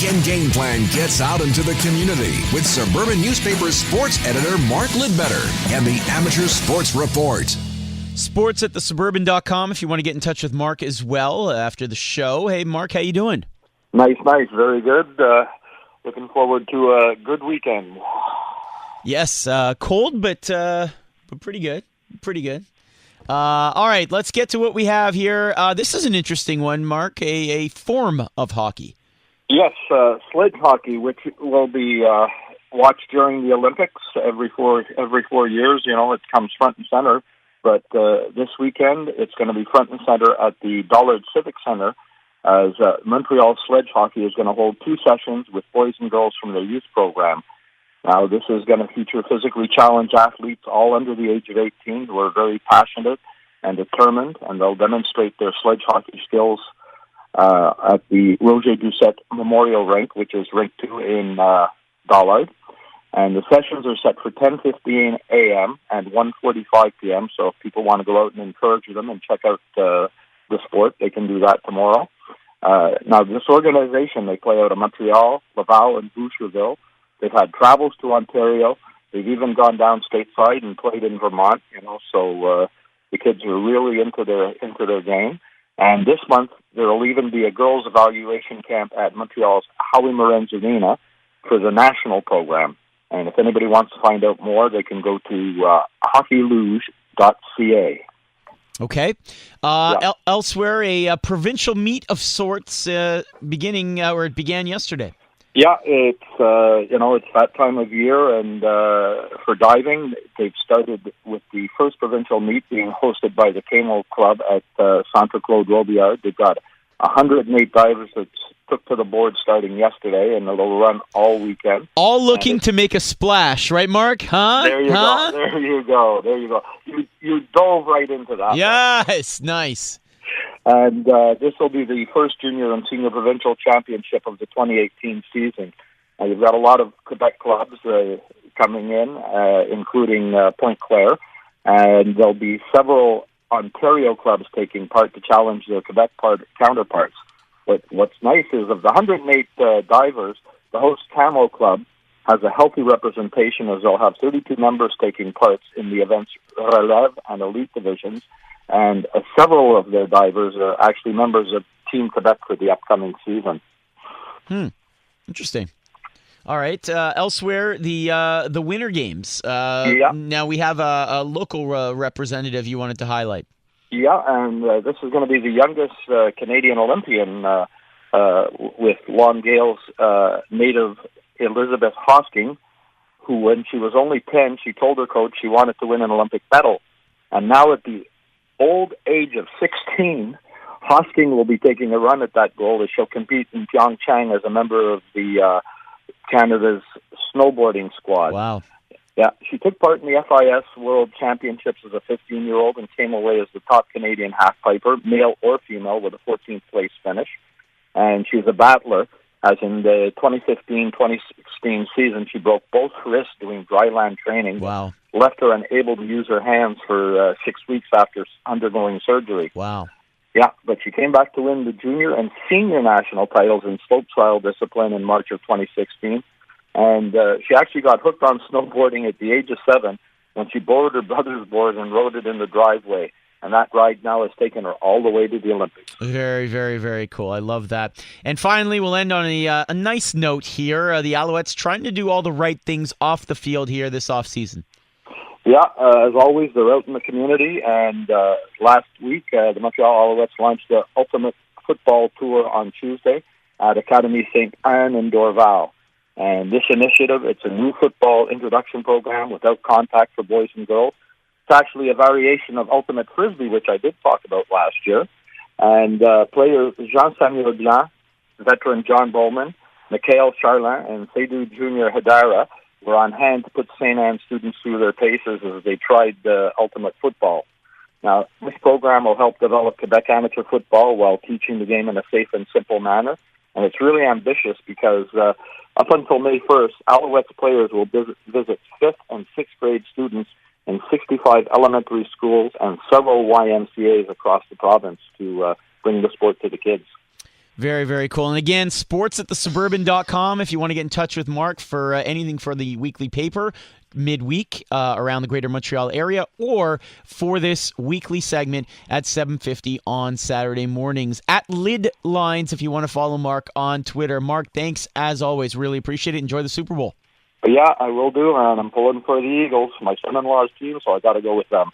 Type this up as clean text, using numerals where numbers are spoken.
weekend game plan gets out into the community with Suburban Newspaper sports editor Mark Lidbetter and the Amateur Sports Report. Sports at thesuburban.com if you want to get in touch with Mark as well after the show. Hey, Mark, how you doing? Nice. Very good. Looking forward to a good weekend. Yes, cold, but pretty good. All right, let's get to what we have here. This is an interesting one, Mark, a form of hockey. Yes, sledge hockey, which will be watched during the Olympics every 4 years. You know, it comes front and center. But this weekend, it's going to be front and center at the Dollard Civic Center as Montreal Sledge Hockey is going to hold 2 sessions with boys and girls from their youth program. Now, this is going to feature physically challenged athletes all under the age of 18 who are very passionate and determined, and they'll demonstrate their sledge hockey skills at the Roger Doucette Memorial Rink, which is Rink 2 in Dollard. And the sessions are set for 10:15 a.m. and 1:45 p.m., so if people want to go out and encourage them and check out the sport, they can do that tomorrow. Now, this organization, they play out of Montreal, Laval, and Boucherville. They've had travels to Ontario. They've even gone down stateside and played in Vermont. You know, so the kids are really into their game. And this month there will even be a girls' evaluation camp at Montreal's Howie Morenz Arena for the national program. And if anybody wants to find out more, they can go to hockeyluge.ca. Okay. Elsewhere, a provincial meet of sorts it began yesterday. Yeah, it's it's that time of year, and for diving, they've started with the first provincial meet being hosted by the Camo Club at Centre Claude Robillard. They've got 108 divers that took to the board starting yesterday, and it'll run all weekend. All looking to make a splash, right, Mark? Huh? There you go. You dove right into that. Yes, nice. And this will be the first junior and senior provincial championship of the 2018 season. You've got a lot of Quebec clubs coming in, including Pointe Claire, and there'll be several Ontario clubs taking part to challenge their Quebec counterparts. But what's nice is of the 108 divers, the host Camo Club has a healthy representation as they'll have 32 members taking parts in the event's relève and elite divisions. And several of their divers are actually members of Team Quebec for the upcoming season. Interesting. All right. Elsewhere, the Winter Games. Now we have a local representative you wanted to highlight. Yeah, and this is going to be the youngest Canadian Olympian with Longueuil's native Elizabeth Hosking, who, when she was only 10, she told her coach she wanted to win an Olympic medal. And now at the old age of 16, Hosking will be taking a run at that goal as she'll compete in Pyeongchang as a member of the Canada's snowboarding squad. Wow. Yeah, she took part in the FIS World Championships as a 15-year-old and came away as the top Canadian half-piper, male or female, with a 14th place finish. And she's a battler, as in the 2015-2016 season, she broke both wrists doing dry land training. Wow. Left her unable to use her hands for 6 weeks after undergoing surgery. Wow. Yeah, but she came back to win the junior and senior national titles in slopestyle discipline in March of 2016. And she actually got hooked on snowboarding at the age of 7 when she borrowed her brother's board and rode it in the driveway. And that ride now has taken her all the way to the Olympics. Very, very, very cool. I love that. And finally, we'll end on a nice note here. The Alouettes trying to do all the right things off the field here this offseason. Yeah, as always, they're out in the community. And last week, the Montreal Alouettes launched the Ultimate Football Tour on Tuesday at Academy St. Anne in Dorval. And this initiative, it's a new football introduction program without contact for boys and girls. It's actually a variation of Ultimate Frisbee, which I did talk about last year. And players Jean-Samuel Blanc, veteran John Bowman, Mikhail Charlin, and Seydou Junior Hedara were on hand to put St. Anne students through their paces as they tried Ultimate Football. Now, this program will help develop Quebec amateur football while teaching the game in a safe and simple manner. And it's really ambitious because up until May 1st, Alouettes players will visit 5th and 6th grade students in 65 elementary schools and several YMCAs across the province to bring the sport to the kids. Very, very cool. And again, sports@thesuburban.com if you want to get in touch with Mark for anything for the weekly paper midweek around the greater Montreal area, or for this weekly segment at 7:50 on Saturday mornings. At Lidlines if you want to follow Mark on Twitter. Mark, thanks as always. Really appreciate it. Enjoy the Super Bowl. But yeah, I will do, and I'm pulling for the Eagles, my son-in-law's team, so I got to go with them.